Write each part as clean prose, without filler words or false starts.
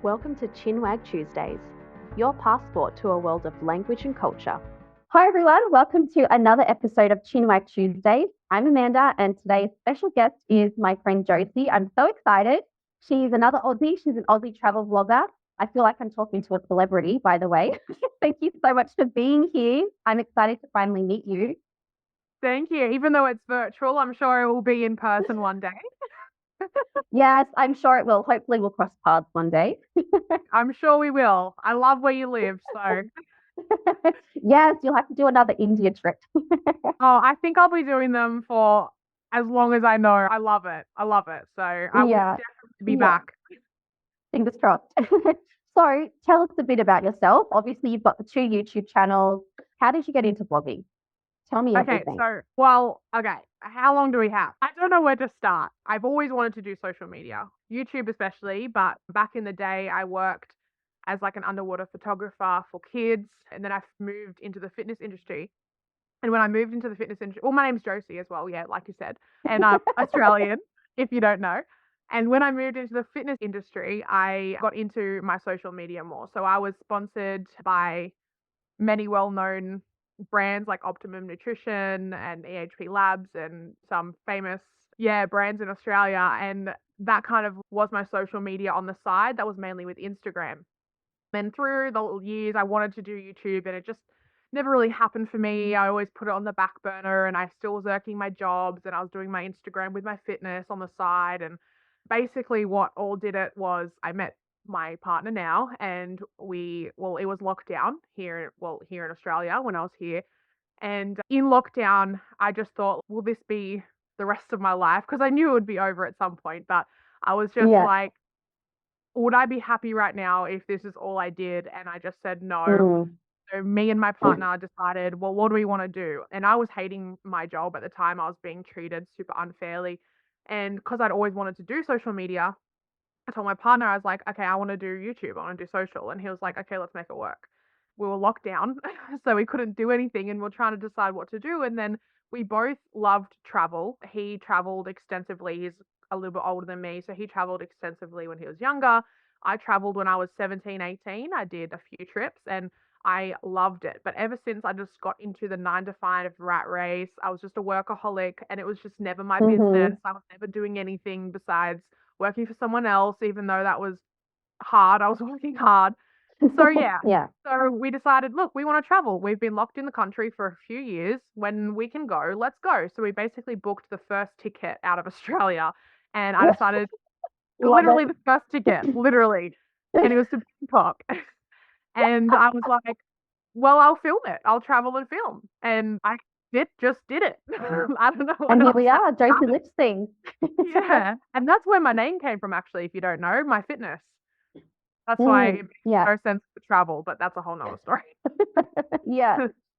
Welcome to Chinwag Tuesdays, your passport to a world of language and culture. Hi everyone, welcome to another episode of Chinwag Tuesdays. I'm Amanda and today's special guest is my friend Josie. I'm so excited. She's another Aussie. She's an Aussie travel vlogger. I feel like I'm talking to a celebrity, by the way. Thank you so much for being here. I'm excited to finally meet you. Thank you. Even though it's virtual, I'm sure it will be in person one day. Yes, I'm sure it will. Hopefully we'll cross paths one day. I'm sure we will. I love where you live, so. Yes, you'll have to do another India trip. I think I'll be doing them for as long as I know. I love it. So I will definitely be back. Fingers crossed. So tell us a bit about yourself. Obviously, you've got the 2 YouTube channels. How did you get into vlogging? Tell me everything. Okay. How long do we have? I don't know where to start. I've always wanted to do social media, YouTube especially, but back in the day, I worked as like an underwater photographer for kids, and then I've moved into the fitness industry. And when I moved into the fitness industry, well, my name's Josie as well, yeah, like you said, and I'm Australian, if you don't know. And when I moved into the fitness industry, I got into my social media more. So I was sponsored by many well-known brands like Optimum Nutrition and EHP Labs and some famous brands in Australia, and that kind of was my social media on the side. That was mainly with Instagram. And through the years I wanted to do YouTube and it just never really happened for me. I always put it on the back burner and I still was working my jobs and I was doing my Instagram with my fitness on the side. And basically what all did it was I met my partner now, and it was lockdown here in Australia when I was here. And in lockdown, I just thought, will this be the rest of my life? Because I knew it would be over at some point, but I was just like, would I be happy right now if this is all I did? And I just said no. So me and my partner decided, well, what do we want to do? And I was hating my job at the time. I was being treated super unfairly. And because I'd always wanted to do social media, I told my partner, I was like, okay, I want to do YouTube. I want to do social. And he was like, okay, let's make it work. We were locked down, so we couldn't do anything. And we we're trying to decide what to do. And then we both loved travel. He traveled extensively. He's a little bit older than me. So he traveled extensively when he was younger. I traveled when I was 17, 18. I did a few trips and I loved it. But ever since I just got into the 9 to 5 rat race, I was just a workaholic and it was just never my business. I was never doing anything besides working for someone else, even though that was hard. I was working hard. So So we decided, look, we want to travel. We've been locked in the country for a few years. When we can go, let's go. So we basically booked the first ticket out of Australia, and I decided literally the first ticket, literally, and it was to Bangkok. And I was like, well, I'll film it. I'll travel and film. And I just did it. I don't know. And here we are, Josie Lips thing. Yeah. And that's where my name came from, actually, if you don't know, my fitness. That's why it makes no sense to travel, but that's a whole nother story.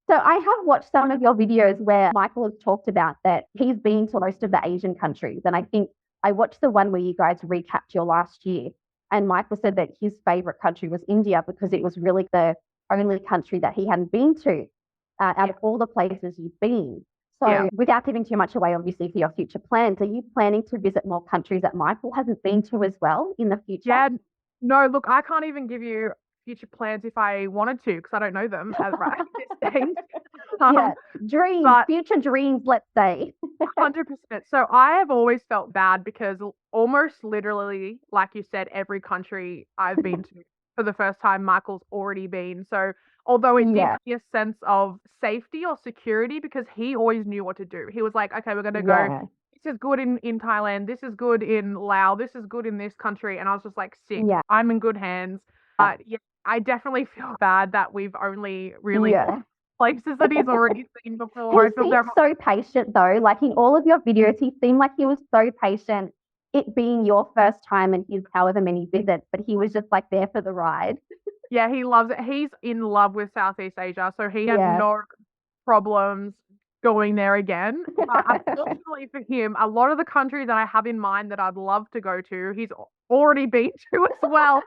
So I have watched some of your videos where Michael has talked about that he's been to most of the Asian countries. And I think I watched the one where you guys recapped your last year. And Michael said that his favorite country was India because it was really the only country that he hadn't been to out of all the places you've been. So without giving too much away, obviously, for your future plans, are you planning to visit more countries that Michael hasn't been to as well in the future? Yeah. No, look, I can't even give you future plans if I wanted to because I don't know them at this stage. Dreams, future dreams, let's say. 100%. So I have always felt bad because almost literally, like you said, every country I've been to for the first time, Michael's already been. So although it gives me a sense of safety or security because he always knew what to do. He was like, okay, we're going to go. This is good in Thailand. This is good in Laos. This is good in this country. And I was just like, sick. I'm in good hands. But I definitely feel bad that we've only really places that he's already seen before. He seemed so patient though. Like in all of your videos, he seemed like he was so patient. It being your first time and his however many visits, but he was just like there for the ride. Yeah, he loves it. He's in love with Southeast Asia, so he had no problems going there again. Unfortunately for him, a lot of the countries that I have in mind that I'd love to go to, he's already been to as well.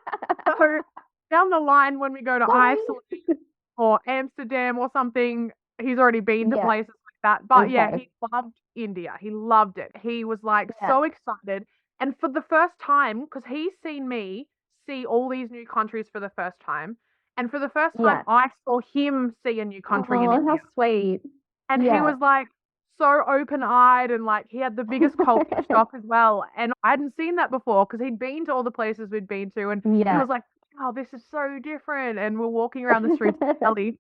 So down the line, when we go to Iceland or Amsterdam or something, he's already been to places like that. But he loved India. He loved it. He was like so excited. And for the first time, because he's seen me see all these new countries for the first time. And for the first time, Yeah. I saw him see a new country in Oh, India. how sweet. And he Yeah. was like so open-eyed and like he had the biggest culture shock as well. And I hadn't seen that before because he'd been to all the places we'd been to. And he Yeah. was like, oh, this is so different. And we're walking around the streets of Delhi.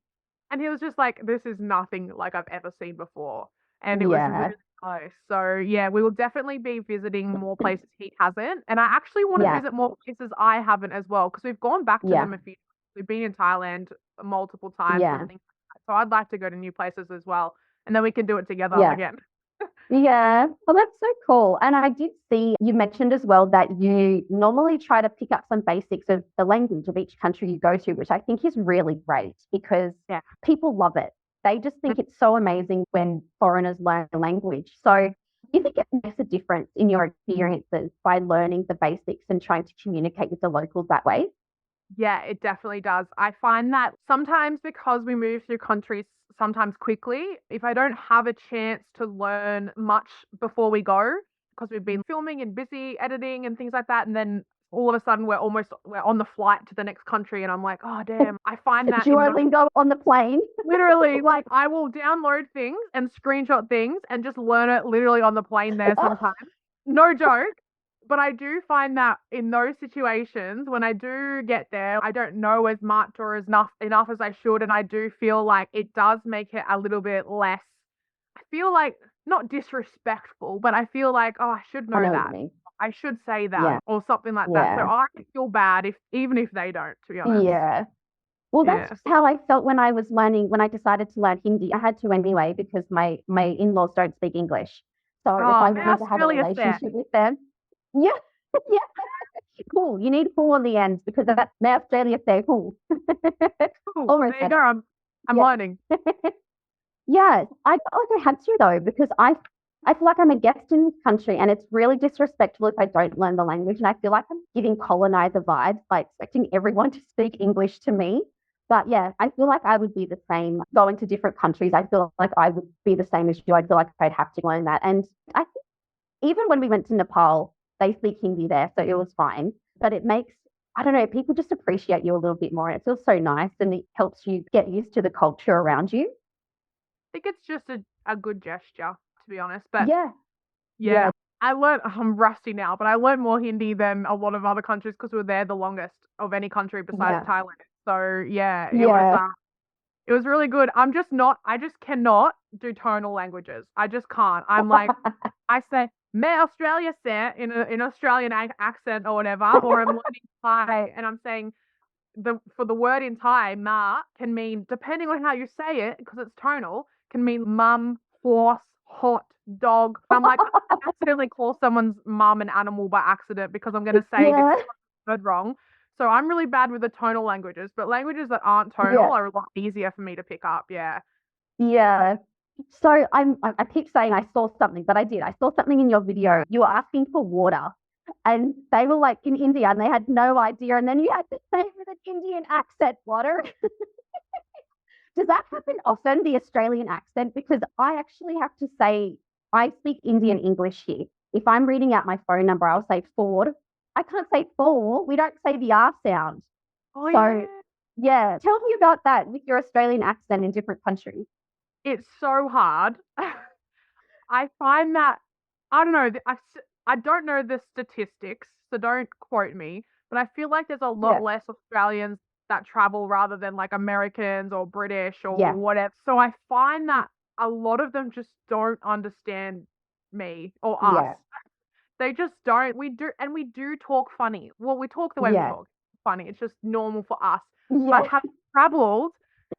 And he was just like, this is nothing like I've ever seen before. And it was Yeah. really nice. So yeah, we will definitely be visiting more places he hasn't. And I actually want to Yeah. visit more places I haven't as well because we've gone back to Yeah. them a few times. We've been in Thailand multiple times Yeah. and things like that. So I'd like to go to new places as well. And then we can do it together Yeah. again. Yeah. Well, that's so cool. And I did see you mentioned as well that you normally try to pick up some basics of the language of each country you go to, which I think is really great because Yeah. people love it. They just think it's so amazing when foreigners learn the language. So do you think it makes a difference in your experiences by learning the basics and trying to communicate with the locals that way? Yeah, it definitely does. I find that sometimes because we move through countries sometimes quickly, if I don't have a chance to learn much before we go, because we've been filming and busy editing and things like that, and then all of a sudden we're on the flight to the next country, and I'm like, oh damn, I find that in those, Duolingo on the plane. literally like I will download things and screenshot things and just learn it literally on the plane there sometimes. No joke. But I do find that in those situations, when I do get there, I don't know as much or as enough as I should. And I do feel like it does make it a little bit less, I feel like not disrespectful, but I feel like, oh, I should I know know what that. you mean. I should say that Yeah. or something like that. So Yeah. I feel bad even if they don't, to be honest. Yeah. Well, that's Yeah. how I felt when I decided to learn Hindi. I had to anyway because my in-laws don't speak English. So if Oh, I my wanted to have a Australia's there. relationship with them, yeah, yeah, cool. You need cool on the end because that's my Australia say cool. Cool. Almost There you said go. it. I'm Yeah. learning. Yeah, I felt like I had to though because I feel like I'm a guest in this country and it's really disrespectful if I don't learn the language. And I feel like I'm giving colonizer vibes by expecting everyone to speak English to me. But yeah, I feel like I would be the same going to different countries. I feel like I would be the same as you. I feel like I'd have to learn that. And I think even when we went to Nepal, they speak Hindi there, so it was fine. But it makes, I don't know, people just appreciate you a little bit more. And it feels so nice and it helps you get used to the culture around you. I think it's just a good gesture, to be honest. But Yeah. yeah, I'm rusty now, but I learned more Hindi than a lot of other countries because we were there the longest of any country besides Yeah. Thailand. So yeah, Yeah. it was really good. I just cannot do tonal languages. I just can't. I'm like, I say, me Australia se in an Australian accent or whatever, or I'm learning Thai and I'm saying for the word in Thai, ma can mean, depending on how you say it, because it's tonal, can mean mum, horse, hot, dog. I'm like, I accidentally call someone's mum an animal by accident because I'm going to say Yeah. this word wrong. So I'm really bad with the tonal languages, but languages that aren't tonal Yeah. are a lot easier for me to pick up. Yeah. Yeah. So I keep saying I saw something, but I did. I saw something in your video. You were asking for water and they were like in India and they had no idea. And then you had to say with an Indian accent, water. Does that happen often, the Australian accent? Because I actually have to say, I speak Indian English here. If I'm reading out my phone number, I'll say Ford. I can't say four. We don't say the R sound. Oh, So, yeah. Tell me about that with your Australian accent in different countries. It's so hard. I find that, I don't know, I don't know the statistics, so don't quote me, but I feel like there's a lot Yeah. less Australians that travel rather than like Americans or British or Yeah. whatever. So I find that a lot of them just don't understand me or us. Yeah. They just don't. We do talk funny. Well, we talk the way we Yeah. talk. Funny. It's just normal for us. Yeah. But having traveled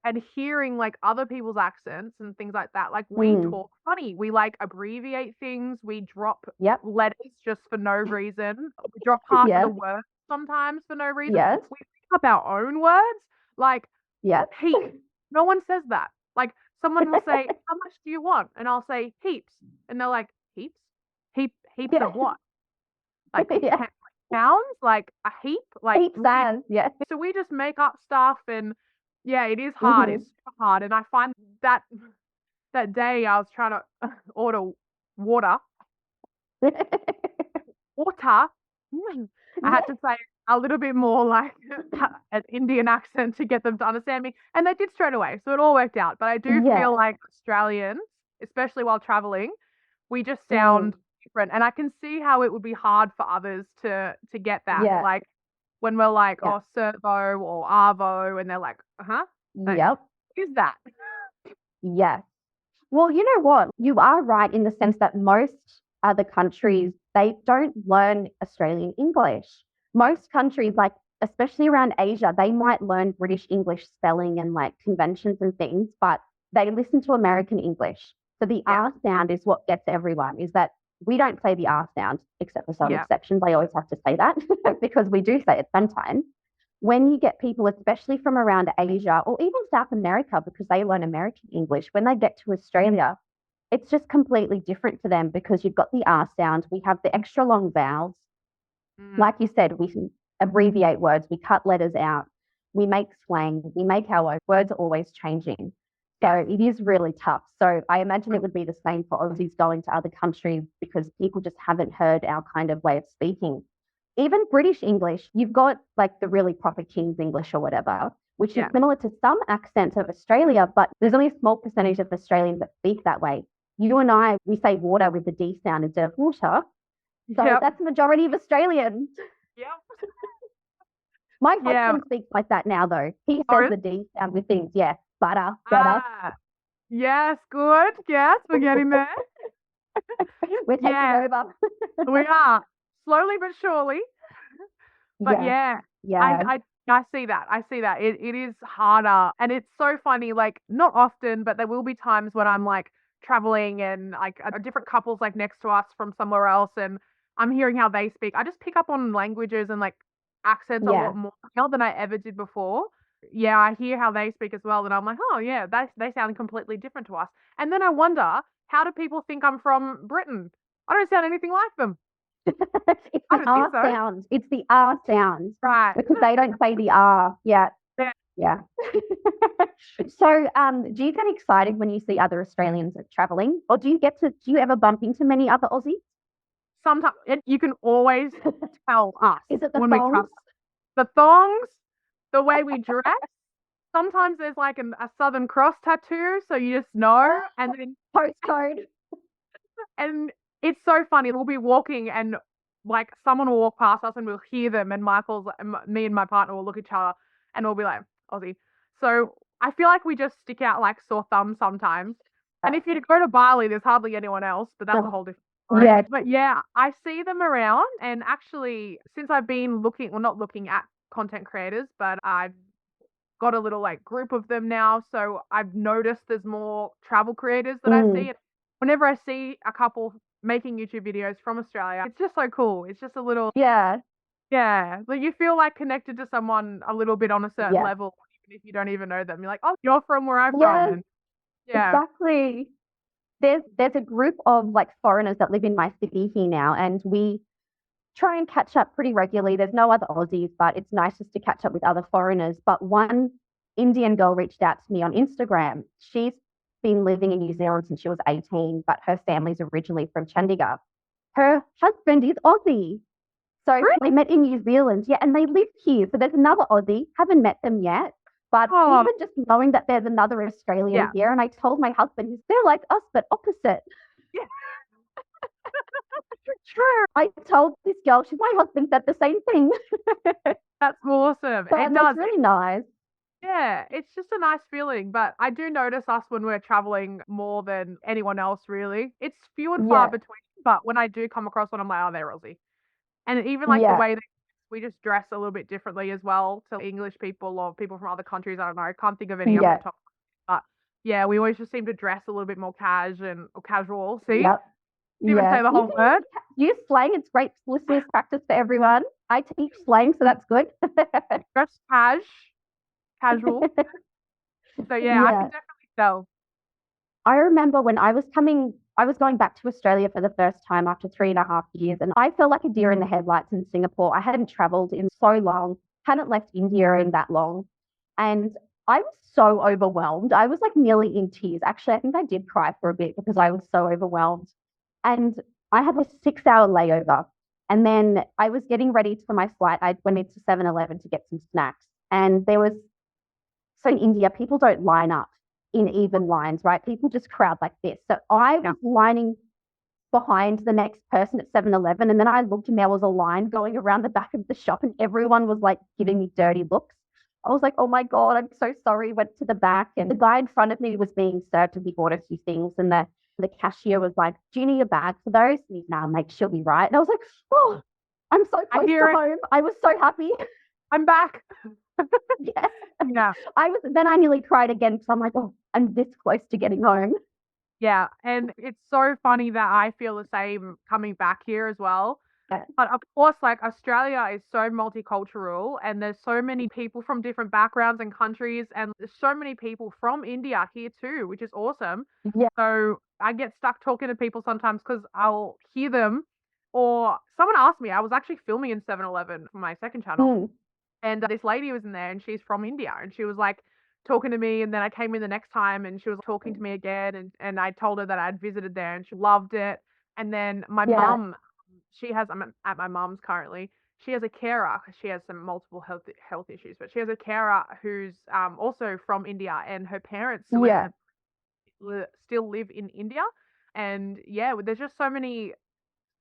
and hearing like other people's accents and things like that, like we talk funny. We like abbreviate things. We drop Yep. letters just for no reason. We drop half Yeah. of the word sometimes for no reason. Yes. We pick up our own words. Like Yeah. heaps. No one says that. Like someone will say, "How much do you want?" And I'll say heaps, and they're like, "Heaps? Heaps Yeah. of what? Like Yeah. pounds? Like a heap? Like Heaps and yeah. so we just make up stuff and yeah, it is hard. It's super hard. And I find that day I was trying to order water. Water. I had to say a little bit more like an Indian accent to get them to understand me. And they did straight away. So it all worked out. But I do Yeah. feel like Australians, especially while traveling, we just Mm. sound different. And I can see how it would be hard for others to get that. Yeah. Like when we're like, Yeah. oh, servo or arvo, and they're like, like, Yep. what is that? Yes. Well, you know what? You are right in the sense that most other countries, they don't learn Australian English. Most countries, like especially around Asia, they might learn British English spelling and like conventions and things, but they listen to American English. So the Yeah. R sound is what gets everyone, is that we don't say the R sound, except for some Yeah. exceptions. I always have to say that because we do say it sometimes. When you get people, especially from around Asia or even South America, because they learn American English, when they get to Australia, it's just completely different for them because you've got the R sound. We have the extra long vowels. Like you said, we can abbreviate words, we cut letters out, we make slang, we make our own. Words are always changing. So it is really tough. So I imagine it would be the same for Aussies going to other countries because people just haven't heard our kind of way of speaking. Even British English, you've got like the really proper King's English or whatever, which is similar to some accents of Australia, but there's only a small percentage of Australians that speak that way. You and I, we say water with the D sound instead of water. So that's the majority of Australians. Yep. My husband speaks like that now, though. He says the D sound with things. Yeah, butter. Yes, good. Yes, we're getting there. We're taking over. We are. Slowly but surely. But I see that. I see that. It is harder. And it's so funny, like not often, but there will be times when I'm like traveling and like different couples like next to us from somewhere else and I'm hearing how they speak. I just pick up on languages and like accents a lot more now than I ever did before. Yeah, I hear how they speak as well, and I'm like, oh yeah, they sound completely different to us. And then I wonder, how do people think I'm from Britain? I don't sound anything like them. It's the R sound. It's the R sound. Right. Because they don't say the R. Yeah. Yeah. So, do you get excited when you see other Australians traveling, or do you ever bump into many other Aussies? Sometimes you can always tell us. Is it the when thongs? The thongs, the way we dress. Sometimes there's like a Southern Cross tattoo, so you just know. And then postcode. And it's so funny. We'll be walking and like someone will walk past us and we'll hear them and me and my partner will look at each other and we'll be like, Aussie. So I feel like we just stick out like sore thumbs sometimes. And if you go to Bali, there's hardly anyone else, but that's a whole different story. Yeah. But yeah, I see them around. And actually, since I've been not looking at content creators, but I've got a little like group of them now. So I've noticed there's more travel creators that I see. Whenever I see a couple making YouTube videos from Australia, it's just so cool. It's just a little like you feel like connected to someone a little bit on a certain level, even if you don't even know them. You're like, oh, you're from where I'm from. And, exactly. There's a group of like foreigners that live in my city here now, and we try and catch up pretty regularly. There's no other Aussies, but it's nice just to catch up with other foreigners. But one Indian girl reached out to me on Instagram. She's been living in New Zealand since she was 18, but her family's originally from Chandigarh. Her husband is Aussie. So they met in New Zealand, and they live here. So there's another Aussie, haven't met them yet. But even just knowing that there's another Australian here, and I told my husband, they're like us, but opposite. Yeah. True. I told this girl, my husband said the same thing. That's awesome. It does. It's really nice. Yeah, it's just a nice feeling. But I do notice us when we're traveling more than anyone else, really. It's few and far between. But when I do come across one, I'm like, oh, they're Aussie. And even like the way that we just dress a little bit differently as well to English people or people from other countries. I don't know. I can't think of any other topic. But yeah, we always just seem to dress a little bit more casual. See? Yep. Didn't even say the whole word. Use slang. It's great listeners practice for everyone. I teach slang, so that's good. Dress casual. So yeah, I can definitely tell. I remember when I was going back to Australia for the first time after 3.5 years, and I felt like a deer in the headlights in Singapore. I hadn't traveled in so long, hadn't left India in that long, and I was so overwhelmed. I was like nearly in tears. Actually, I think I did cry for a bit because I was so overwhelmed. And I had a 6-hour layover. And then I was getting ready for my flight. I went into 7-Eleven to get some snacks. And so in India, people don't line up in even lines, right? People just crowd like this. So I was lining behind the next person at 7-Eleven, and then I looked and there was a line going around the back of the shop and everyone was like giving me dirty looks. I was like, oh my God, I'm so sorry. Went to the back and the guy in front of me was being served and he bought a few things, and the cashier was like, do you need a bag for those? And he's, nah, mate, she'll be right. And I was like, oh, I'm so close to home. I was so happy. I'm back. Yeah. Yeah. Then I nearly cried again because I'm like, oh, I'm this close to getting home. Yeah. And it's so funny that I feel the same coming back here as well. Yeah. But of course, like Australia is so multicultural and there's so many people from different backgrounds and countries, and there's so many people from India here too, which is awesome. Yeah. So I get stuck talking to people sometimes because I'll hear them, or someone asked me, I was actually filming in 7-Eleven for my second channel. And this lady was in there and she's from India, and she was like talking to me, and then I came in the next time and she was talking to me again, and I told her that I'd visited there and she loved it. And then my mum, I'm at my mum's currently. She has a carer. She has some multiple health issues, but she has a carer who's also from India, and her parents still live in India. And yeah, there's just so many.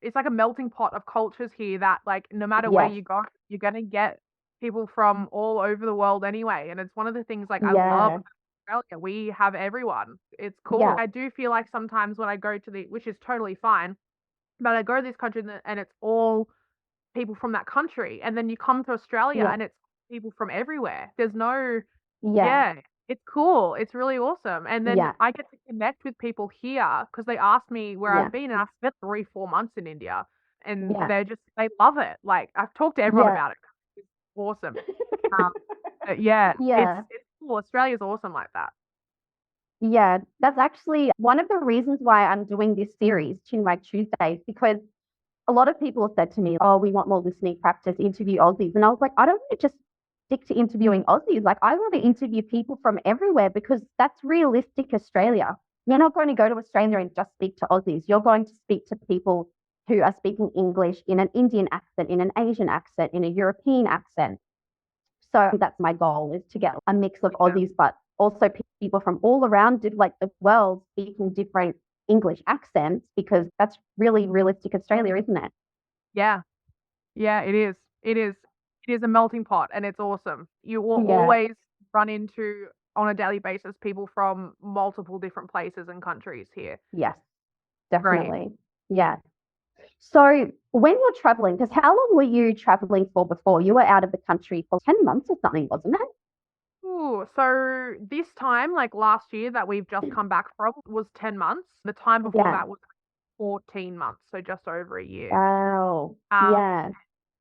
It's like a melting pot of cultures here that, like, no matter where you go, you're gonna get people from all over the world anyway. And it's one of the things, like, I love Australia. We have everyone. It's cool. I do feel like sometimes when I go to which is totally fine, but I go to this country and it's all people from that country, and then you come to Australia and it's people from everywhere. There's no it's cool. It's really awesome. And then I get to connect with people here because they ask me where I've been, and I've spent 3-4 months in India, and they love it. Like, I've talked to everyone about it. It's awesome. But it's cool. Australia's awesome like that. Yeah, that's actually one of the reasons why I'm doing this series, Chinwag Tuesdays, because a lot of people have said to me, oh, we want more listening practice, interview Aussies. And I was like, I don't want to just stick to interviewing Aussies. Like, I want to interview people from everywhere because that's realistic Australia. You're not going to go to Australia and just speak to Aussies. You're going to speak to people who are speaking English in an Indian accent, in an Asian accent, in a European accent. So that's my goal, is to get a mix of Aussies, but also people from all around the world speaking different English accents, because that's really realistic Australia, isn't it? Yeah. Yeah, it is. It is. It is a melting pot, and it's awesome. You will always run into, on a daily basis, people from multiple different places and countries here. Yes, definitely. Yeah. So when you're traveling, because how long were you traveling for before? You were out of the country for 10 months or something, wasn't it? Ooh, so this time, like last year that we've just come back from, was 10 months. The time before that was 14 months, so just over a year. Wow.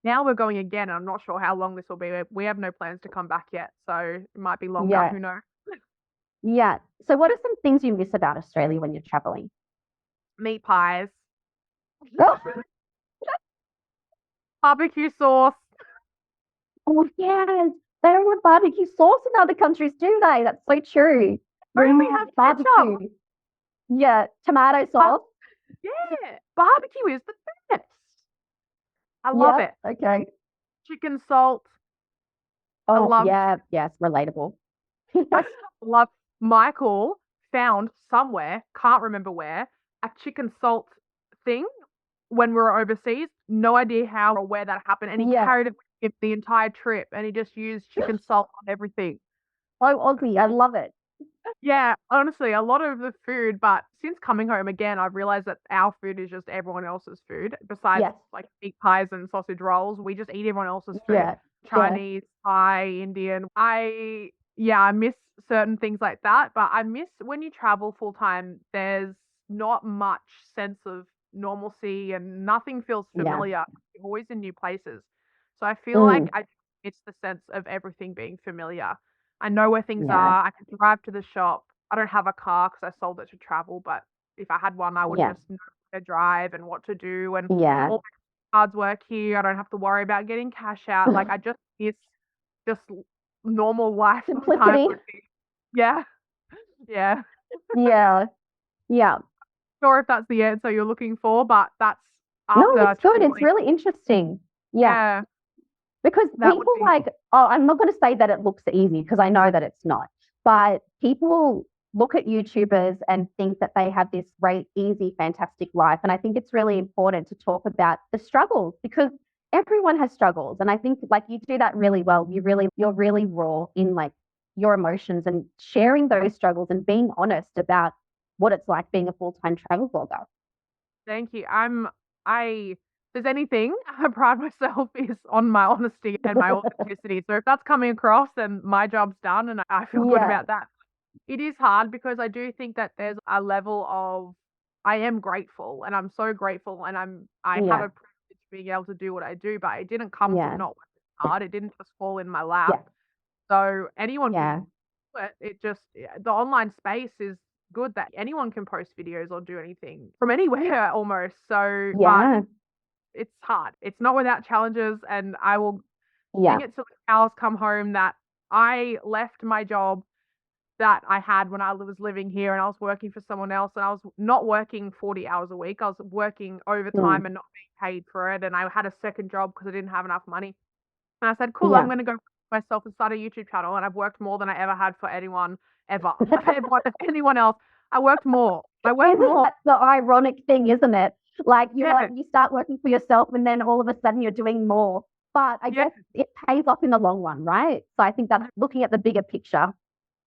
Now we're going again, and I'm not sure how long this will be. We have no plans to come back yet, so it might be longer. Who knows? Yeah. So what are some things you miss about Australia when you're traveling? Meat pies. Oh, Barbecue sauce. oh yes. They don't have barbecue sauce in other countries, do they? That's so true. Only have barbecue. ketchup. Yeah, tomato sauce. Yeah, barbecue is the best. I love it. Okay. Chicken salt. Oh, yes, relatable. I love. Michael found somewhere, can't remember where, a chicken salt thing when we were overseas. No idea how or where that happened, and he carried it with him the entire trip, and he just used chicken salt on everything. Oh, Aussie, I love it. Yeah, honestly, a lot of the food, but since coming home again, I've realized that our food is just everyone else's food. Besides like meat pies and sausage rolls, we just eat everyone else's food. Chinese, Thai, Indian. I miss certain things like that, but I miss when you travel full time, there's not much sense of normalcy and nothing feels familiar. You're always in new places. So I feel like I miss the sense of everything being familiar. I know where things are. I can drive to the shop. I don't have a car because I sold it to travel, but if I had one, I would just know where to drive and what to do. And all my cards work here. I don't have to worry about getting cash out. Like, I just miss just normal life. Simplicity. Yeah. Yeah. Yeah. Sure if that's the answer you're looking for, but that's No, after it's good. It's traveling. really interesting. Yeah. Yeah, Because that would people be. like, oh, I'm not going to say that it looks easy because I know that it's not, but people look at YouTubers and think that they have this great, easy, fantastic life. And I think it's really important to talk about the struggles because everyone has struggles. And I think like you do that really well. You're really raw in like your emotions and sharing those struggles and being honest about what it's like being a full-time travel blogger. Thank you. If there's anything I pride myself is on my honesty and my authenticity. So if that's coming across, then my job's done, and I feel good Yeah. about that. It is hard because I do think that there's a level of I am grateful, and I'm so grateful, and I have Yeah. a privilege being able to do what I do, but it didn't come Yeah. from not working hard. It didn't just fall in my Yeah. lap. So anyone Yeah. can do it. It just the online space is good that anyone can post videos or do anything from anywhere almost. So, but Yeah. it's hard. It's not without challenges, and I will Yeah. sing it till the cows come home that I left my job that I had when I was living here and I was working for someone else, and I was not working 40 hours a week. I was working overtime and not being paid for it. And I had a second job because I didn't have enough money. And I said, cool, I'm Yeah. going to go for myself and start a YouTube channel. And I've worked more than I ever had for anyone ever. Anyone else. I worked more. I worked Isn't more. that the ironic thing, isn't it? Like you're Yeah. like you start working for yourself and then all of a sudden you're doing more. But I Yeah. guess it pays off in the long run, right? So I think that's looking at the bigger picture.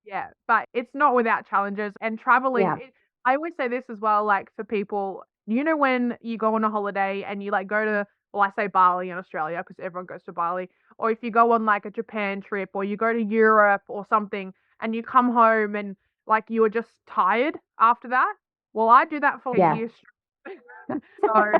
Yeah, but it's not without challenges and traveling. Yeah. I always say this as well, like for people, when you go on a holiday and you like go to, well, I say Bali in Australia because everyone goes to Bali, or if you go on like a Japan trip or you go to Europe or something and you come home and like you were just tired after that. Well, I do that for Yeah. years. So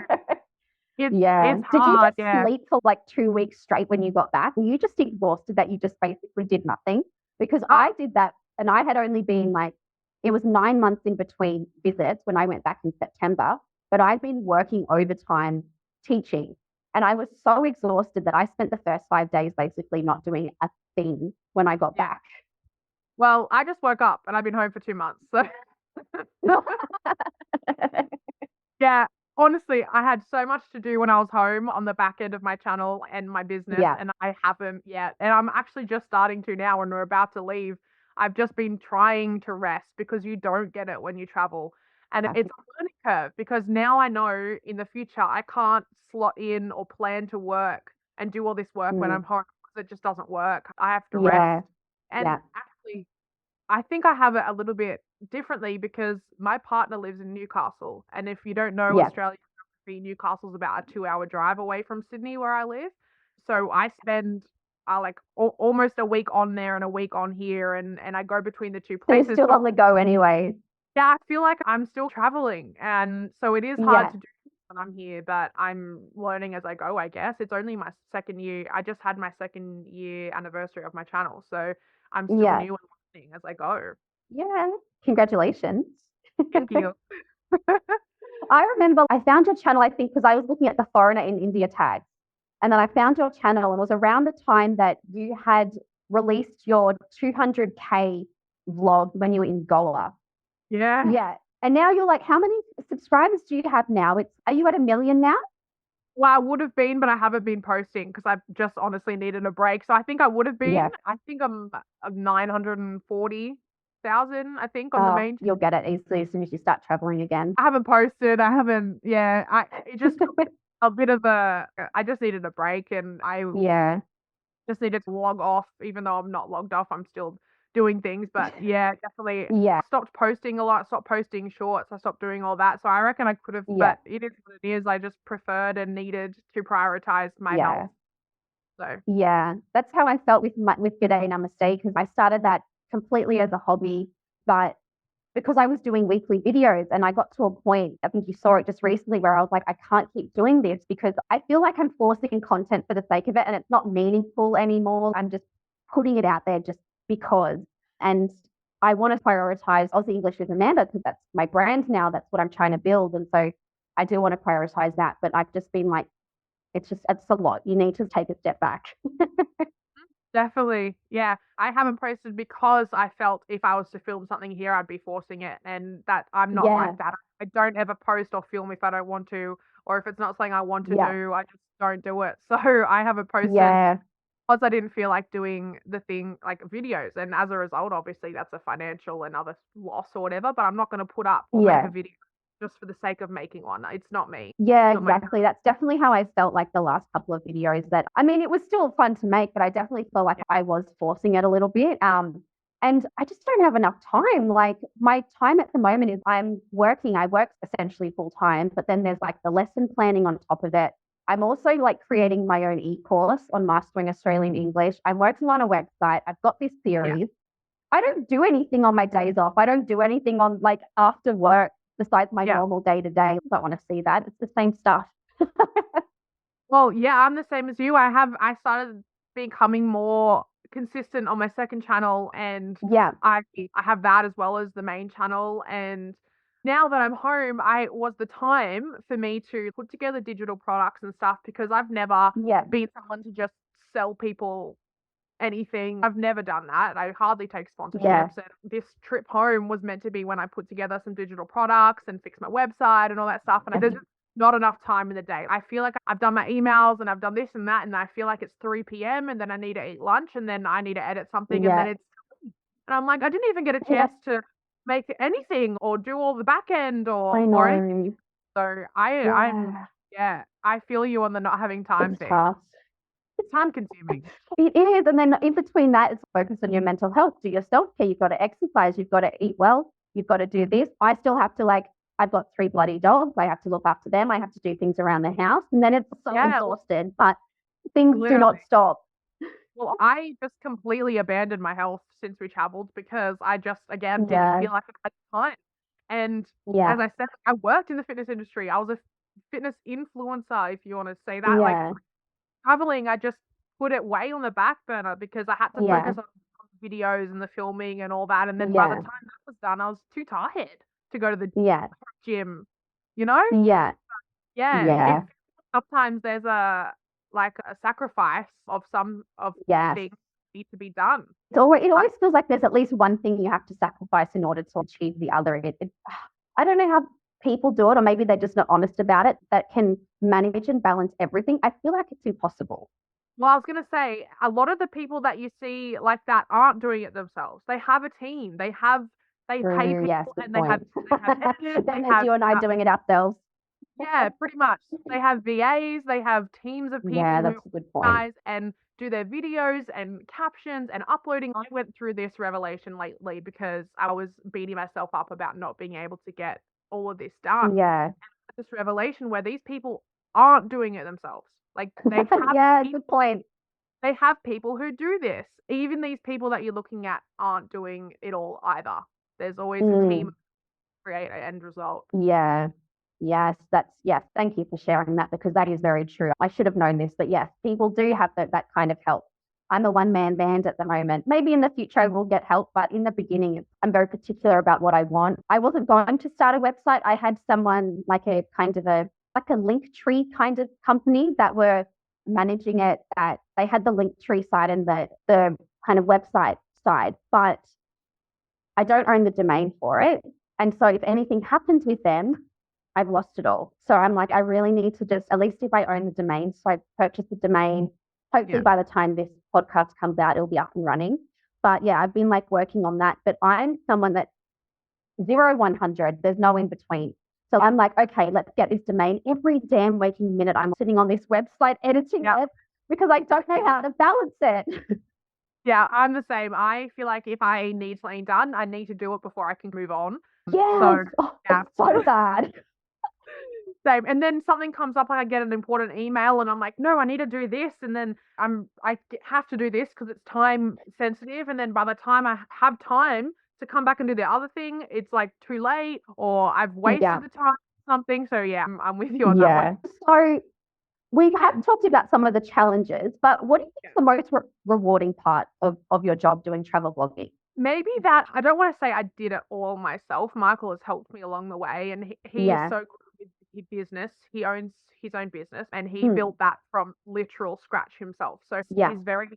Yeah. it's Did you hard, just yeah. sleep for like 2 weeks straight when you got back? Were you just exhausted that you just basically did nothing? Because Uh, I did that and I had only been like, it was 9 months in between visits when I went back in September, but I'd been working overtime teaching. And I was so exhausted that I spent the first 5 days basically not doing a thing when I got yeah. back. Well, I just woke up and I've been home for 2 months. So yeah, honestly, I had so much to do when I was home on the back end of my channel and my business, Yeah. and I haven't yet. And I'm actually just starting to now when we're about to leave. I've just been trying to rest because you don't get it when you travel. And it's a learning curve because now I know in the future I can't slot in or plan to work and do all this work when I'm home because it just doesn't work. I have to Yeah. rest. And Yeah. actually, I think I have it a little bit differently because my partner lives in Newcastle. And if you don't know Yeah. Australian geography, Newcastle's about a 2-hour drive away from Sydney where I live. So I spend like almost a week on there and a week on here, and I go between the two So you're places. still So on the go anyway. yeah, I feel like I'm still traveling. And so it is hard Yeah. to do when I'm here, but I'm learning as I go, I guess. It's only my second year. I just had my second year anniversary of my channel. So I'm still Yeah. new and learning as I go. Yeah. Congratulations. Thank you. I remember I found your channel, I think, because I was looking at the foreigner in India tags. And then I found your channel and it was around the time that you had released your 200K vlog when you were in Goa. Yeah. Yeah. And now you're like, how many subscribers do you have now? Are you at 1 million now? Well, I would have been, but I haven't been posting because I've just honestly needed a break. So I think I would have been. Yeah. I think I'm 940,000, I think, on the main. You'll get it easily as soon as you start traveling again. I haven't posted. I haven't, yeah. It just a bit of I just needed a break and I Yeah. just needed to log off, even though I'm not logged off. I'm still doing things, but yeah, definitely Yeah. stopped posting a lot, stopped posting shorts. I stopped doing all that. So I reckon I could have, Yeah. but it is what it is. I just preferred and needed to prioritize my Yeah. health. So Yeah, that's how I felt with Good Day Namaste because I started that completely as a hobby, but because I was doing weekly videos and I got to a point, I think you saw it just recently, where I was like, I can't keep doing this because I feel like I'm forcing content for the sake of it and it's not meaningful anymore. I'm just putting it out there just because. And I want to prioritize Aussie English with Amanda because that's my brand now. That's what I'm trying to build. And so I do want to prioritize that. But I've just been like, it's a lot. You need to take a step back. definitely, yeah. I haven't posted because I felt if I was to film something here, I'd be forcing it, and that I'm not Yeah. like that. I don't ever post or film if I don't want to, or if it's not something I want to Yeah. do, I just don't do it. So I haven't posted Yeah. because I didn't feel like doing the thing like videos, and as a result, obviously that's a financial and other loss or whatever. But I'm not going to put up or make Yeah. a video just for the sake of making one. It's not me. Yeah, Not my exactly. That's definitely how I felt like the last couple of videos that, I mean, it was still fun to make, but I definitely felt like I was forcing it a little bit. And I just don't have enough time. Like my time at the moment is I'm working. I work essentially full time, but then there's like the lesson planning on top of it. I'm also like creating my own e-course on mastering Australian English. I'm working on a website. I've got this series. I don't do anything on my days off. I don't do anything on like after work besides my Yeah. normal day to day. I don't want to see that. It's the same stuff. Well, yeah, I'm the same as you. I started becoming more consistent on my second channel, and Yeah. I have that as well as the main channel. And now that I'm home, I was the time for me to put together digital products and stuff, because I've never Yeah. been someone to just sell people anything. I've never done that. I hardly take sponsorships. Yeah. And this trip home was meant to be when I put together some digital products and fix my website and all that stuff. And there's just not enough time in the day. I feel like I've done my emails and I've done this and that, and I feel like it's 3 p.m. and then I need to eat lunch and then I need to edit something and then Yeah. it's, and I'm like, I didn't even get a chance to make anything or do all the back end or anything. know. So I feel you on the not having time It's thing. tough. It's time consuming. It is. And then in between that, it's focus on your mental health. Do your self-care. You've got to exercise. You've got to eat well. You've got to do this. I still have to I've got 3 bloody dogs. I have to look after them. I have to do things around the house. And then it's so exhausted. But things do not stop. Well, I just completely abandoned my health since we traveled because I just, again, didn't Yeah. feel like I had time. And Yeah. as I said, I worked in the fitness industry. I was a fitness influencer, if you want to say that. Like Yeah. traveling, I just put it way on the back burner because I had to Yeah. focus on videos and the filming and all that. And then by the Yeah. time that was done, I was too tired to go to the Yeah. gym, you know? Yeah. Yeah. Yeah. Sometimes there's a sacrifice of some of Yes. things that need to be done. It always feels like there's at least one thing you have to sacrifice in order to achieve the other. I don't know how people do it, or maybe they're just not honest about it, that can manage and balance everything. I feel like it's impossible. Well, I was going to say, a lot of the people that you see like that aren't doing it themselves. They have a team. They pay people, Yes, good and they have editors, then they there's have you and I doing it ourselves. yeah, pretty much. They have VAs, they have teams of people Yeah, who that's a good point. organize and do their videos and captions and uploading. I went through this revelation lately because I was beating myself up about not being able to get all of this done. Yeah. This revelation where these people aren't doing it themselves. Like they have Yeah, people, good point. they have people who do this. Even these people that you're looking at aren't doing it all either. There's always a team to create an end result. Yeah. Yes, thank you for sharing that, because that is very true. I should have known this, but yes, people do have that kind of help. I'm a one-man band at the moment. Maybe in the future I will get help, but in the beginning, I'm very particular about what I want. I wasn't going to start a website. I had someone like a kind of a link tree kind of company that were managing it. They had the link tree side and the kind of website side, but I don't own the domain for it. And so if anything happens with them, I've lost it all. So I'm like, I really need to just, at least if I own the domain, so I purchase the domain. Hopefully by the time this podcast comes out, it'll be up and running. But yeah, I've been like working on that. But I'm someone that 0, 100, there's no in between. So I'm like, okay, let's get this domain. Every damn waking minute, I'm sitting on this website editing it because I don't know how to balance it. Yeah, I'm the same. I feel like if I need something done, I need to do it before I can move on. Yes. Yeah. So bad. Same. And then something comes up, I get an important email and I'm like, no, I need to do this. And then I have to do this because it's time sensitive. And then by the time I have time to come back and do the other thing, it's like too late or I've wasted the time or something. So yeah, I'm with you on that one. So we have talked about some of the challenges, but what do you think is the most rewarding part of your job doing travel blogging? Maybe that, I don't want to say I did it all myself. Michael has helped me along the way, and he is so good with his business. He owns his own business and he built that from literal scratch himself. So he's very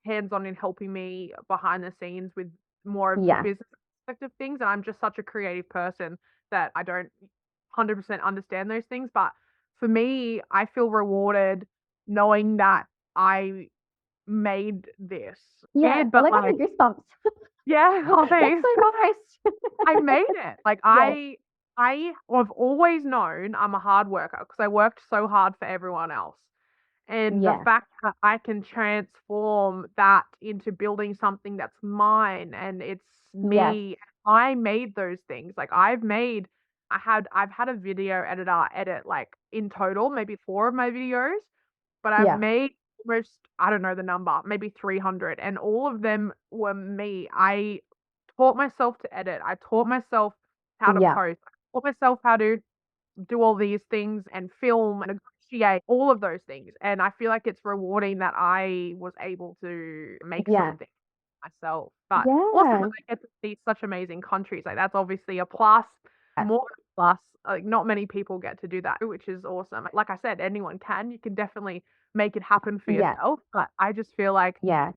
hands-on in helping me behind the scenes with more of the business aspect of things. And I'm just such a creative person that I don't 100% understand those things. But for me, I feel rewarded knowing that I made this. Yeah. Weird, I but like like, having goosebumps. yeah, oh, That's thanks. so nice. I made it. Like Yeah. I have always known I'm a hard worker because I worked so hard for everyone else. And the Yeah. fact that I can transform that into building something that's mine and it's Yes. me. I made those things. Like I've had a video editor edit like in total maybe 4 of my videos, but I've Yeah. made almost, I don't know the number, maybe 300, and all of them were me. I taught myself to edit. I taught myself how to Yeah. post. I taught myself how to do all these things and film and negotiate all of those things. And I feel like it's rewarding that I was able to make Yeah. something myself. But also Yeah. that I get to see such amazing countries. Like that's obviously a plus, more than a plus. Like not many people get to do that, which is awesome. Like I said, anyone can. You can definitely make it happen for Yeah. yourself. But I just feel like Yeah.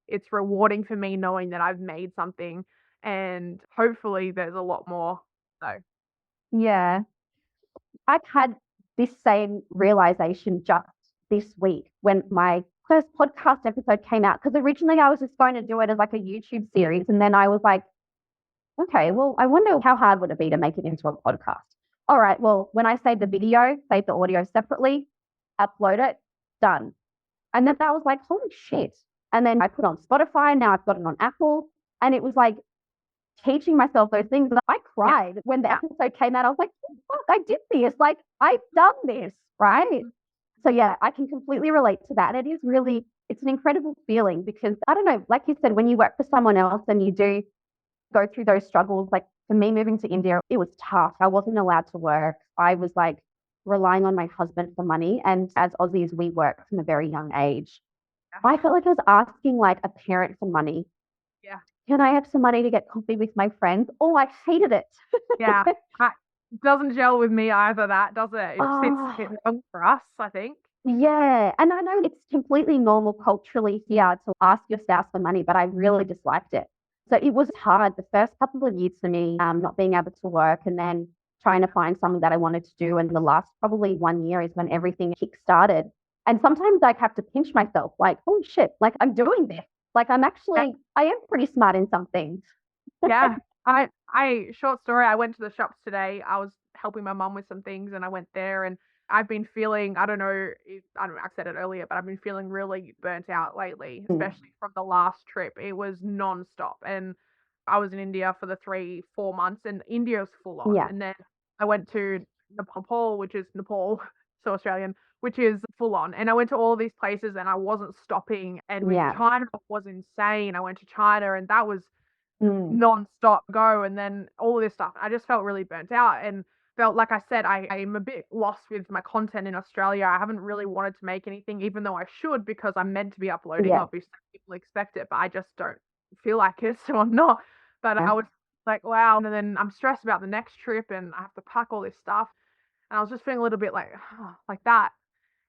it's rewarding for me knowing that I've made something and hopefully there's a lot more. So Yeah. I've had this same realization just this week when my first podcast episode came out. Because originally I was just going to do it as like a YouTube series. And then I was like, okay, well, I wonder how hard would it be to make it into a podcast? All right, well, when I save the video, save the audio separately, upload it, done. And then I was like, holy shit. And then I put on Spotify. Now I've got it on Apple. And it was like teaching myself those things. And I cried when the episode came out. I was like, oh, fuck, I did this. Like, I've done this, right? So, yeah, I can completely relate to that. It is really, it's an incredible feeling because, I don't know, like you said, when you work for someone else and you do go through those struggles, like for me moving to India, it was tough. I wasn't allowed to work. I was like relying on my husband for money. And as Aussies, we work from a very young age. I felt like I was asking like a parent for money. yeah. Can I have some money to get coffee with my friends? Oh, I hated it. Yeah. It doesn't gel with me either, that, does it? It Oh. sits wrong for us, I think. Yeah. And I know it's completely normal culturally here to ask your spouse for money, but I really disliked it. So it was hard the first couple of years for me, not being able to work and then trying to find something that I wanted to do. And the last probably 1 year is when everything kick-started. And sometimes I have to pinch myself like, oh shit, like I'm doing this. Like I am pretty smart in some things. Yeah. Short story, I went to the shops today. I was helping my mum with some things and I went there and I've been feeling, I don't know, I said it earlier, but I've been feeling really burnt out lately, especially from the last trip. It was non-stop. And I was in India for the 3-4 months and India's full on. Yeah. And then I went to Nepal, which is Nepal, so Australian, which is full on. And I went to all these places and I wasn't stopping. And with Yeah. China was insane. I went to China and that was Mm. non-stop go, and then all of this stuff. I just felt really burnt out and felt like I said, I'm a bit lost with my content in Australia. I haven't really wanted to make anything, even though I should, because I'm meant to be uploading. Yeah. Obviously, people expect it, but I just don't feel like it, so I'm not. But Yeah. I was like, wow. And then I'm stressed about the next trip, and I have to pack all this stuff. And I was just feeling a little bit like that.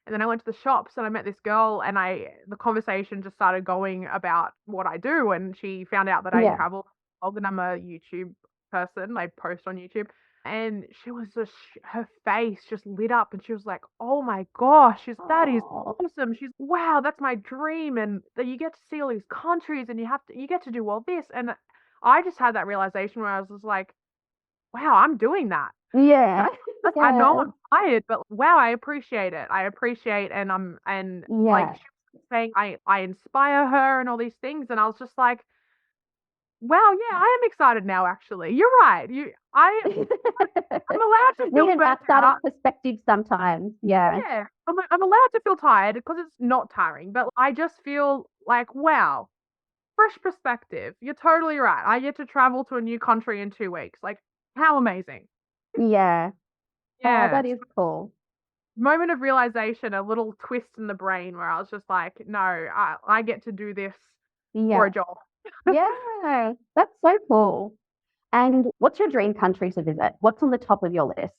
And then I went to the shops and I met this girl and the conversation just started going about what I do. And she found out that I Yeah. travel and I'm a YouTube person. I post on YouTube. And she was just, her face just lit up and she was like, oh my gosh, that is Oh. awesome. She's, wow, that's my dream. And that you get to see all these countries and you get to do all this. And I just had that realization where I was just like, wow, I'm doing that. Yeah. I know Yeah. I'm tired, but wow, I appreciate it. I appreciate and like Yeah. she was saying I inspire her and all these things and I was just like, wow, yeah, I am excited now actually. You're right. I'm allowed to We feel need burnt that sort of out. perspective sometimes. Yeah. Yeah. I'm allowed to feel tired because it's not tiring, but I just feel like, wow, fresh perspective. You're totally right. I get to travel to a new country in 2 weeks. Like, how amazing. Yeah. Oh, Yeah. that is cool. Moment of realization, a little twist in the brain where I was just like, no, I get to do this for Yeah. a job. Yeah. That's so cool. And what's your dream country to visit? What's on the top of your list?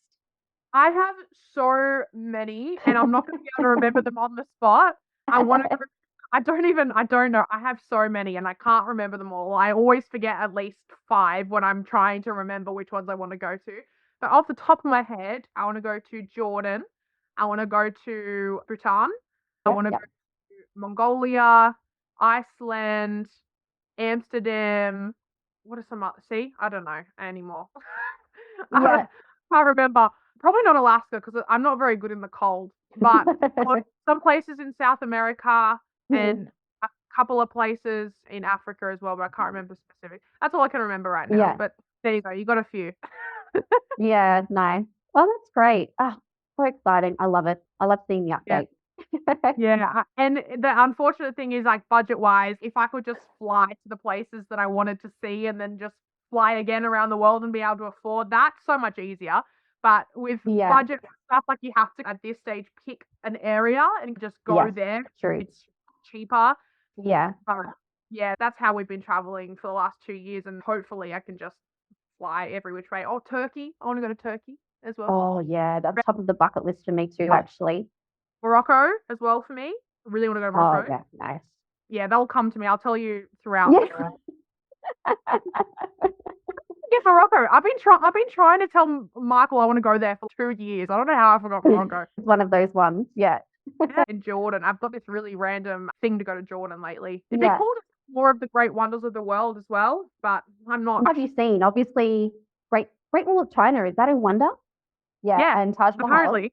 I have so many, and I'm not going to be able to remember them on the spot. I don't know. I have so many, and I can't remember them all. I always forget at least 5 when I'm trying to remember which ones I want to go to. But off the top of my head, I want to go to Jordan. I want to go to Bhutan. I Yeah, want to yeah. go to Mongolia, Iceland, Amsterdam. What are some other? See, I don't know anymore. I Yeah. can't remember. Probably not Alaska because I'm not very good in the cold. But some places in South America Mhm. and a couple of places in Africa as well, but I can't remember specific. That's all I can remember right now. Yeah. But there you go. You got a few. Yeah, nice. Well, that's great. Ah, so exciting. I love it. I love seeing the Yeah. update. Yeah, and the unfortunate thing is, like, budget-wise, if I could just fly to the places that I wanted to see and then just fly again around the world and be able to afford that, so much easier. But with Yeah. budget stuff, like, you have to, at this stage, pick an area and just go Yes, there. true. It's cheaper. Yeah. But yeah, that's how we've been traveling for the last 2 years, and hopefully I can just fly every which way. Oh, Turkey. I want to go to Turkey as well. Oh, yeah. That's top of the bucket list for me too, actually. Morocco as well for me. I really want to go to Oh, Morocco. yeah. Nice. Yeah, they'll come to me. I'll tell you throughout. Yeah. Yeah, Morocco. I've been trying to tell Michael I want to go there for 2 years. I don't know how I forgot Morocco. It's one of those ones. Yeah. Yeah, in Jordan. I've got this really random thing to go to Jordan lately. It'd be Yeah. cool to see more of the great wonders of the world as well, but I'm not. What have you seen? Obviously, Great Wall of China. Is that in Wonder? Yeah. Yeah, And Taj Mahal. apparently.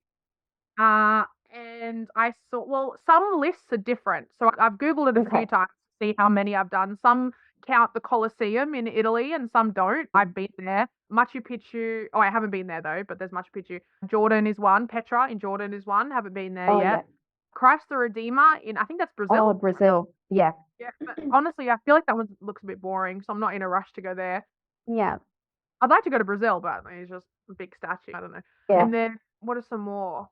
And I saw, well, some lists are different. So I've Googled it a Okay. few times to see how many I've done. Some count the Colosseum in Italy and some don't. I've been there. Machu Picchu. Oh, I haven't been there though, but there's Machu Picchu. Jordan is one. Petra in Jordan is one. Haven't been there Oh, yet. yeah. Christ the Redeemer in, I think that's Brazil. Oh, Brazil. Yeah. Yeah, but honestly, I feel like that one looks a bit boring, so I'm not in a rush to go there. Yeah. I'd like to go to Brazil, but it's just a big statue. I don't know. Yeah. And then what are some more?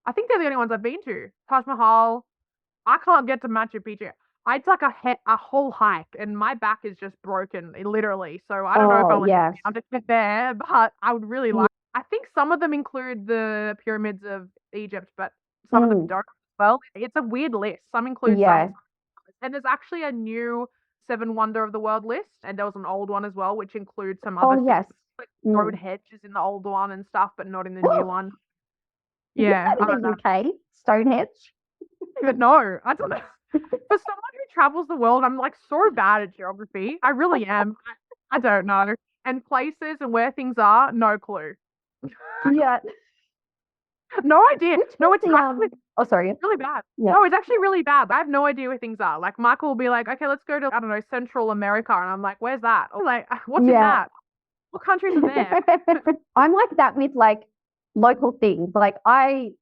I think they're the only ones I've been to. Taj Mahal. I can't get to Machu Picchu. It's like a whole hike, and my back is just broken, literally. So I don't know if Oh, I'll yeah. to get there, but I would really like. I think some of them include the pyramids of Egypt, but some of them don't. Well, it's a weird list. Some include Yeah. some, and there's actually a new Seven Wonder of the World list, and there was an old one as well, which includes some other Oh, things. yes. Like Mm. Stonehenge is in the old one and stuff, but not in the new one. Yeah, Is that I in don't the know. UK? Stonehenge? But no, I don't know. For someone who travels the world, I'm like so bad at geography. I really am. I don't know. And places and where things are, no clue. Yeah. No idea. No, it's The, actually oh, sorry. really bad. Yeah. No, it's actually really bad. I have no idea where things are. Like Michael will be like, okay, let's go to, I don't know, Central America. And I'm like, where's that? Or like, what's in Yeah. that? What countries are there? I'm like that with like local things. Like I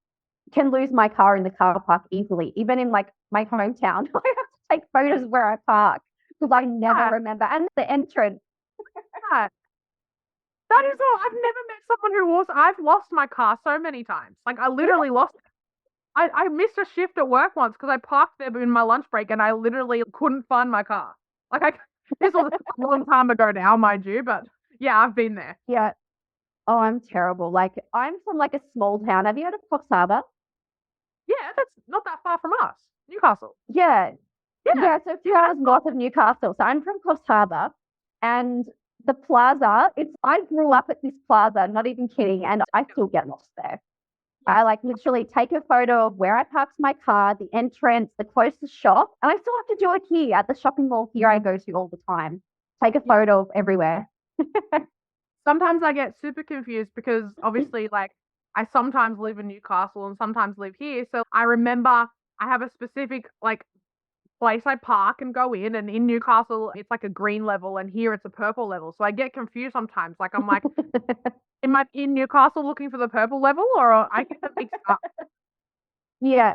can lose my car in the car park easily, even in like my hometown. I have to take photos where I park because I never Yeah. remember. And the entrance. That is all. I've never met someone who was. I've lost my car so many times. Like I literally lost it. I missed a shift at work once because I parked there in my lunch break and I literally couldn't find my car. This was a long time ago now, mind you, but yeah, I've been there. Yeah. Oh, I'm terrible. Like I'm from like a small town. Have you heard of Cox Harbour? Yeah, that's not that far from us, Newcastle. Yeah. Yeah. Yeah, so a few hours north of Newcastle. So I'm from Cox Harbour, and the plaza, I grew up at this plaza, not even kidding, and I still get lost there. I like literally take a photo of where I parked my car, the entrance, the closest shop, and I still have to do it here at the shopping mall here I go to all the time. Take a photo of everywhere. Sometimes I get super confused because obviously, like, I sometimes live in Newcastle and sometimes live here. So I remember I have a specific, like, place I park and go in, and in Newcastle, it's like a green level, and here it's a purple level. So I get confused sometimes. Like, I'm like, am I in Newcastle looking for the purple level, or I get them mixed up? Yeah.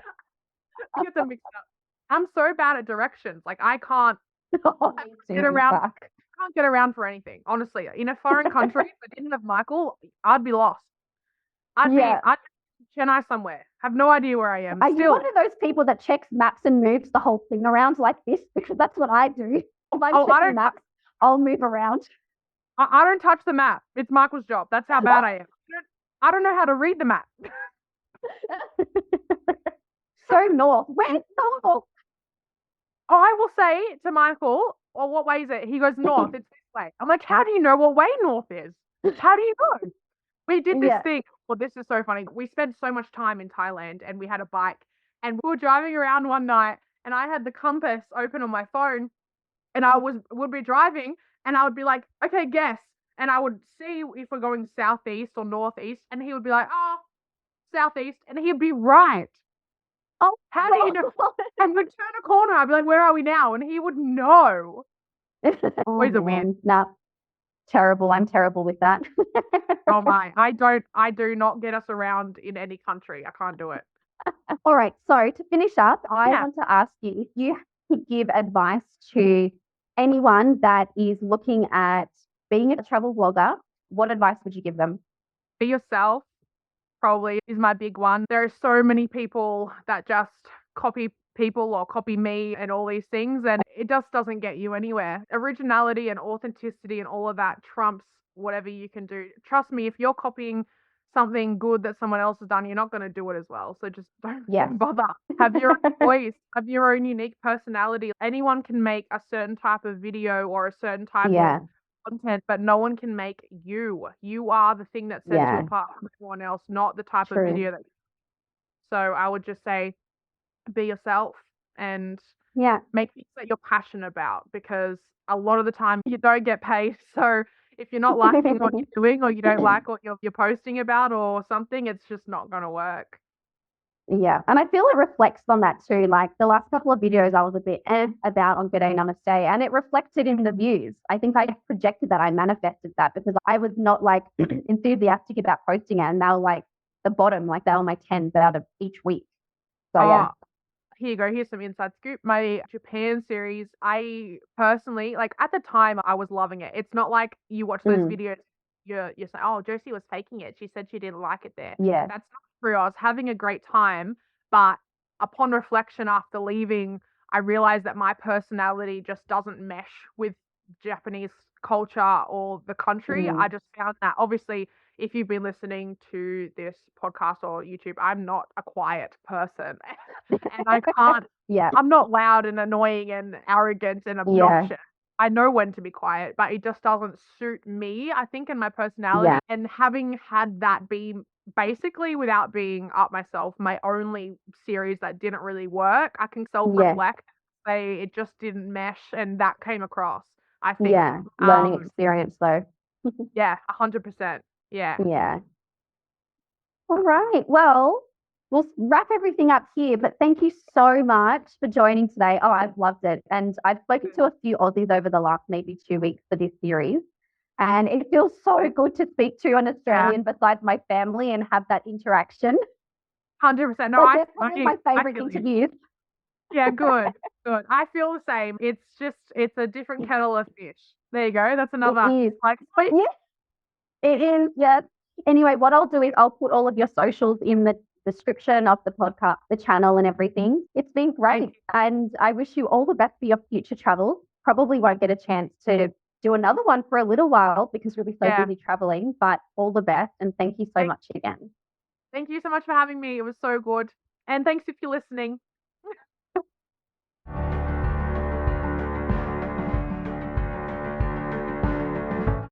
I get them mixed up. I'm so bad at directions. Like, I can't Oh, me get too, around. fuck. Can't get around for anything. Honestly, in a foreign country, if I didn't have Michael, I'd be lost. I'd be Chennai somewhere. Have no idea where I am. Are you Still, one of those people that checks maps and moves the whole thing around like this? Because that's what I do. If I'm Oh, I checking don't- maps, I'll move around. I don't touch the map. It's Michael's job. That's how bad I am. I don't know how to read the map. So north. Where's north? Oh, I will say to Michael, well, what way is it? He goes, north. It's this way. I'm like, how do you know what way north is? How do you know? We did this Yeah. thing. Well, this is so funny. We spent so much time in Thailand and we had a bike and we were driving around one night and I had the compass open on my phone and would be driving and I would be like, okay, guess. And I would see if we're going southeast or northeast and he would be like, oh, southeast. And he'd be right. Oh, How do you know? And we'd turn a corner. I'd be like, where are we now? And he would know. Oh, Boys are weird. man. Nah, terrible. I'm terrible with that. Oh my, I do not get us around in any country. I can't do it. All right. So to finish up, I Yeah. want to ask you if you could give advice to anyone that is looking at being a travel vlogger, what advice would you give them? Be yourself probably is my big one. There are so many people that just copy people or copy me and all these things, and it just doesn't get you anywhere. Originality and authenticity and all of that trumps whatever you can do. Trust me, if you're copying something good that someone else has done, you're not going to do it as well. So just don't Yes. bother. Have your own voice, have your own unique personality. Anyone can make a certain type of video or a certain type Yeah. of content, but no one can make you. You are the thing that sets Yeah. you apart from everyone else, not the type True. of video that. So I would just say, be yourself and Yeah. make things that you're passionate about, because a lot of the time you don't get paid. So if you're not liking what you're doing or you don't like what you're posting about or something, it's just not going to work. Yeah. And I feel it reflects on that too. Like the last couple of videos I was a bit about on Good Day Namaste, and it reflected in the views. I think I projected that, I manifested that because I was not like enthusiastic about posting it, and they were like the bottom, like they were my 10s out of each week. So yeah. Here you go. Here's some inside scoop. My Japan series, I personally, like at the time, I was loving it. It's not like you watch those videos, you're saying, oh, Josie was faking it. She said she didn't like it there. Yeah. That's not true. I was having a great time, but upon reflection after leaving, I realized that my personality just doesn't mesh with Japanese culture or the country. I just found that obviously if you've been listening to this podcast or YouTube, I'm not a quiet person. And I can't, Yeah. I'm not loud and annoying and arrogant and obnoxious. I know when to be quiet, but it just doesn't suit me, I think, and my personality. Yeah. And having had that be basically, without being up myself, my only series that didn't really work, I can self-reflect, say it just didn't mesh, and that came across, I think. Yeah. Learning experience though. Yeah, 100%. Yeah. Yeah. All right. Well, we'll wrap everything up here, but thank you so much for joining today. Oh, I've loved it. And I've spoken to a few Aussies over the last maybe 2 weeks for this series. And it feels so good to speak to an Australian besides my family and have that interaction. 100%. No, They're probably my favorite interviews. Yeah, good. Good. I feel the same. It's a different kettle of fish. There you go. That's another. It is. Like, sweet. Yeah, it is. Yes. Anyway, what I'll do is I'll put all of your socials in the description of the podcast, the channel and everything. It's been great. And I wish you all the best for your future travels. Probably won't get a chance to do another one for a little while because we'll be so busy traveling, but all the best. And thank you so much again. Thank you so much for having me. It was so good. And thanks if you're listening.